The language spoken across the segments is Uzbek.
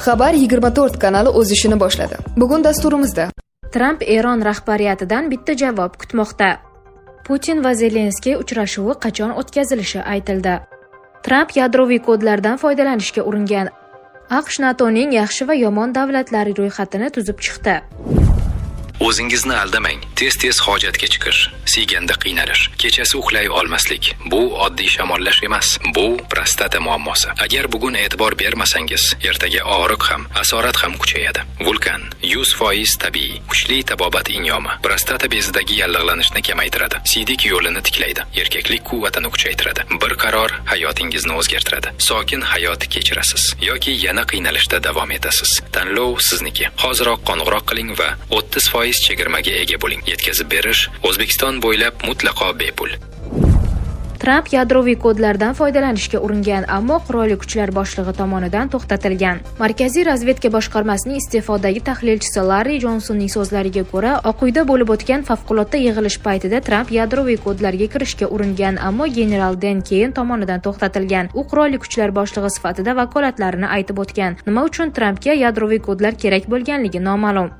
Xabar 24 kanali o'z ishini boshladi. Bugun dasturimizda Tramp Eron rahbariyatidan bitta javob kutmoqda. Putin va Zelenskiy uchrashuvi qachon o'tkazilishi aytildi. Tramp yadroviy kodlardan foydalanishga uringan. AQSh NATOning yaxshi va yomon davlatlari ro'yxatini tuzib chiqdi. O'zingizni aldamang. Tez-tez hojatga chiqish, siyganda qiynalish, kechasi uxlay olmaslik. Bu oddiy shamollash emas. Bu prostata muammosi. Agar bugun e'tibor bermasangiz, ertaga og'riq ham, asorat ham kuchayadi. Vulkan 100% tabiiy, kuchli tabobat inyomi. Prostata bezidagi yallig'lanishni kamaytiradi. Siydik yo'lini tiklaydi. Erkaklik quvvatini kuchaytiradi. Bir qaror hayotingizni o'zgartiradi. Sokin hayot kechirasiz yoki yana qiynalishda davom etasiz. Tanlov sizniki. Hoziroq qo'ng'iroq qiling va 30% chegirmaga ega bo'ling. Yetkazib berish O'zbekiston bo'ylab mutlaqo bepul. Tramp yadroviy kodlardan foydalanishga uringan, ammo qurolli kuchlar boshlig'i tomonidan to'xtatilgan. Markaziy razvedka boshqarmasining iste'fodagi tahlilchisi Larri Jonsonning so'zlariga ko'ra, Oq uyda bo'lib o'tgan favqulodda yig'ilish paytida Tramp yadroviy kodlarga kirishga uringan, ammo general Dan Keyn tomonidan to'xtatilgan. U qurolli kuchlar boshlig'i sifatida vakolatlarini aytib o'tgan. Nima uchun Trampga yadroviy kodlar kerak bo'lganligi noma'lum.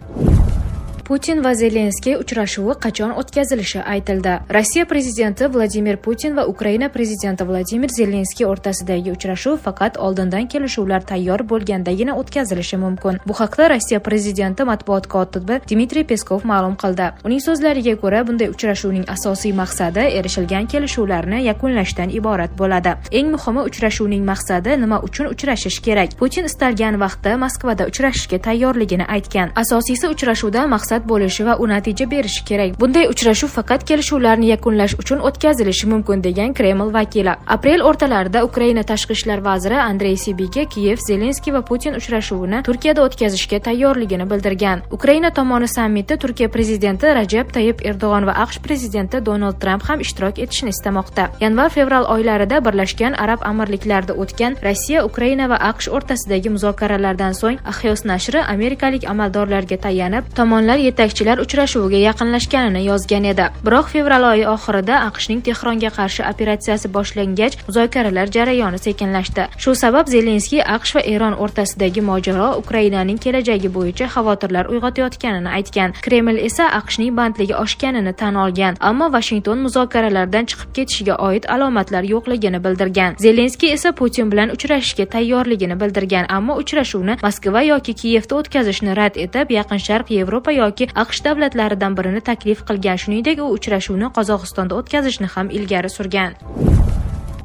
Putin va Zelenskiy uchrashuvi qachon o'tkazilishi aytildi. Rossiya prezidenti Vladimir Putin va Ukraina prezidenti Vladimir Zelenskiy o'rtasidagi uchrashuv faqat oldindan kelishuvlar tayyor bo'lgandagina o'tkazilishi mumkin. Bu haqda Rossiya prezidenti matbuot kotibi Dmitriy Peskov ma'lum qildi. Uning so'zlariga ko'ra, bunday uchrashuvning asosiy maqsadi erishilgan kelishuvlarni yakunlashdan iborat bo'ladi. Eng muhimi, uchrashuvning maqsadi nima uchun uchrashish kerak. Putin istalgan vaqtda Moskvada uchrashishga tayyorligini aytgan. Asosiysi uchrashuvda maqsad bo'lishi va u natija berishi kerak. Bunday uchrashuv faqat kelishuvlarni yakunlash uchun o'tkazilishi mumkin degan Kreml vakili. Aprel o'rtalarida Ukraina tashqi ishlar vaziri Andrey Sibiga Kiyev, Zelenskiy va Putin uchrashuvini Turkiyada o'tkazishga tayyorligini bildirgan. Ukraina tomoni sammitda Turkiya prezidenti Rajab Tayyip Erdo'g'on va AQSh prezidenti Donald Tramp ham ishtirok etishni istamoqda. Yanvar-fevral oylarida Birlashgan Arab Amirliklarida o'tgan Rossiya, Ukraina va AQSh o'rtasidagi muzokaralardan so'ng Axios nashri amerikalik amaldorlarga tayanib, tomonlar yetakchilar uchrashuviga yaqinlashganini yozgan edi. Biroq fevral oyi oxirida AQShning Tehronga qarshi operatsiyasi boshlangach, muzokaralar jarayoni sekinlashdi. Shu sabab Zelenskiy AQSh va Eron o'rtasidagi mojaro Ukrainaning kelajagi bo'yicha xavotirlar uyg'otayotganini aytgan. Kreml esa AQShning bandligi oshganini tan olgan, ammo Washington muzokaralardan chiqib ketishiga oid alomatlar yo'qligini bildirgan. Zelenskiy esa Putin bilan uchrashishga tayyorligini bildirgan, ammo uchrashuvni Moskva yoki Kiyevda o'tkazishni rad etib, Yaqin Sharq, Yevropa yoki AQSh davlatlaridan birini taklif qilgan. Shuningdek, u uchrashuvni Qozog'istonda o'tkazishni ham ilgari surgan.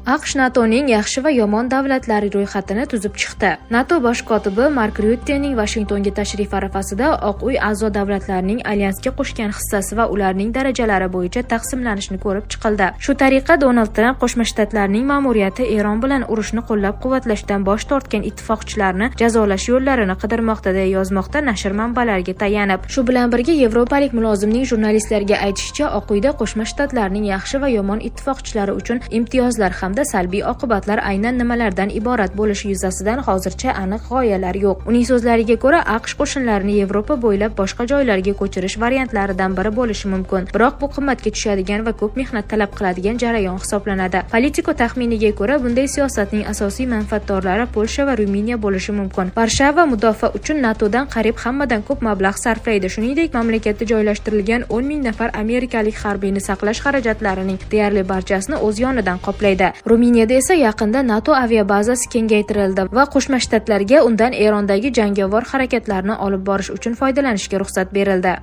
AQSh NATOning yaxshi va yomon davlatlari ro'yxatini tuzib chiqdi. NATO bosh kotibi Mark Ruttening Washingtonga tashrif arafasida Oq uy a'zo davlatlarining alyansga qo'shgan hissasi va ularning darajalari bo'yicha taqsimlanishni ko'rib chiqildi. Shu tariqa Donald Tramp Qo'shma Shtatlarning ma'muriyati Eron bilan urushni qo'llab-quvvatlashdan bosh tortgan ittifoqchilarni jazolash yo'llarini qidirmoqda deya yozmoqda nashr manbalariga tayanib. Shu bilan birga yevropalik mulozimning jurnalistlarga aytishicha, Oq uyda Qo'shma Shtatlarning yaxshi va yomon ittifoqchilari uchun imtiyozlar ham salbiy oqibatlar aynan nimalardan iborat bo'lishi yuzasidan hozircha aniq g'oyalar yo'q. Uning so'zlariga ko'ra, AQSh qo'shinlarini Yevropa bo'ylab boshqa joylarga ko'chirish variantlaridan biri bo'lishi mumkin. Biroq bu qimmatga tushadigan va ko'p mehnat talab qiladigan jarayon hisoblanadi. Politico taxminiga ko'ra, bunday siyosatning asosiy manfaatdorlari Polsha va Ruminiya bo'lishi mumkin. Varshava mudofaa uchun NATOdan qariyb hammadan ko'p mablag' sarflaydi. Shuningdek, mamlakatda joylashtirilgan 10 ming nafar amerikalik harbiyni saqlash xarajatlarining deyarli barchasini o'z yonidan qoplaydi. Ruminiyada esa yaqinda NATO aviabazasi kengaytirildi va Qo'shma Shtatlarga undan Erondagi jangovar harakatlarni olib borish uchun foydalanishga ruxsat berildi.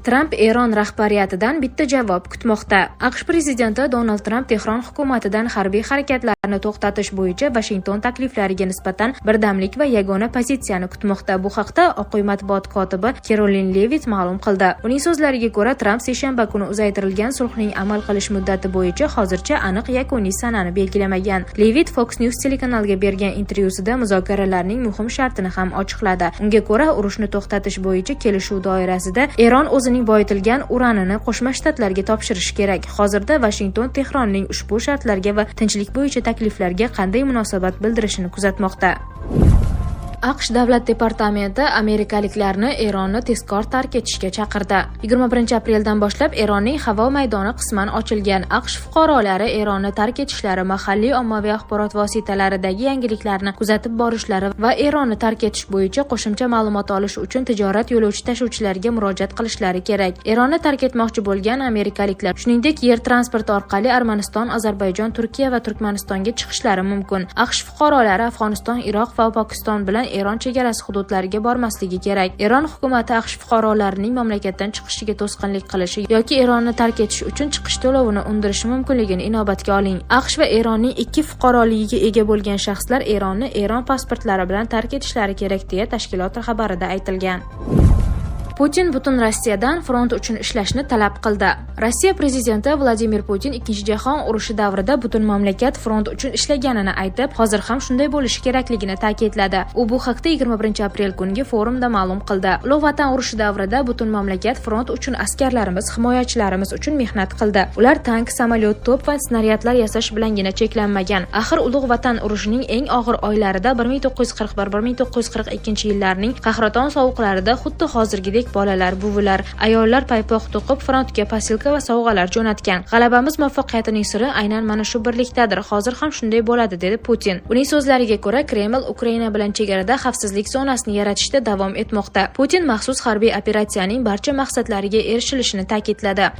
Tramp Eron rahbariyatidan bitta javob kutmoqda. AQSh prezidenti Donald Tramp Tehron hukumatidan harbiy harakatlarni to'xtatish bo'yicha Washington takliflariga nisbatan birdamlik va yagona pozitsiyani kutmoqda. Bu haqda Oq uy matbuot kotibi Caroline Levitt ma'lum qildi. Uning so'zlariga ko'ra, Tramp seshanba kuni uzaytirilgan sulhning amal qilish muddati bo'yicha hozircha aniq yakuniy sanani belgilamagan. Levitt Fox News telekanaliga bergan intervyusida muzokaralarning muhim shartini ham ochiqladi. Unga ko'ra, urushni to'xtatish bo'yicha kelishuv doirasida Eron o'zining boyitilgan uranini Qo'shma Shtatlarga topshirish kerak. Hozirda Washington Tehronning ushbu shartlarga va tinchlik bo'yicha takliflarga qanday munosabat bildirishini kuzatmoqda. AQSh davlat departamenti amerikaliklarni Eronni tezkor tark etishga chaqirdi. 21 apreldan boshlab Eronning havo maydoni qisman ochilgan. AQSh fuqarolari Eronni tark etishlari, mahalliy ommaviy axborot vositalaridagi yangiliklarni kuzatib borishlari va Eronni tark etish bo'yicha qo'shimcha ma'lumot olish uchun tijorat yo'lovchi tashuvchilariga murojaat qilishlari kerak. Eronni tark etmoqchi bo'lgan amerikaliklar, shuningdek, yer transporti orqali Armaniston, Ozarbayjon, Turkiya va Turkmanistonga chiqishlari mumkin. AQSh fuqarolari Afg'oniston, Iroq va Pokiston bilan Eron chegarasi hududlariga bormasligi kerak. Eron hukumati AQSh fuqarolarining mamlakatdan chiqishiga to'sqinlik qilishi yoki Eronni tark etish uchun chiqish to'lovini undirishi mumkinligini inobatga oling. AQSh va Eronning ikki fuqaroligiga ega bo'lgan shaxslar Eronni Eron pasportlari bilan tark etishlari kerak deya tashkilot xabarida aytilgan. Putin butun Rossiyadan front uchun ishlashni talab qildi. Rossiya prezidenti Vladimir Putin Ikkinchi jahon urushi davrida butun mamlakat front uchun ishlaganini aytib, hozir ham shunday bo'lishi kerakligini ta'kidladi. U bu haqda 21 aprel kungi forumda ma'lum qildi. Ulug' Vatan urushi davrida butun mamlakat front uchun askarlarimiz, himoyachilarimiz uchun mehnat qildi. Ular tank, samolyot, to'p va snaryadlar yasash bilangina cheklanmagan. Axir Ulug' Vatan urushining eng og'ir oylarida 1941-1942 yillarning qahraton sovuqlarida xuddi hozirgidek bolalar, buvilar, ayollar paypoq to'qib frontga posilka va sovg'alar jo'natgan. G'alabamiz muvaffaqiyatining siri aynan mana shu birlikdadir. Hozir ham shunday bo'ladi, dedi Putin. Uning so'zlariga ko'ra, Kreml Ukraina bilan chegarada xavfsizlik zonasini yaratishda davom etmoqda. Putin maxsus harbiy operatsiyaning barcha maqsadlariga erishilishini ta'kidladi.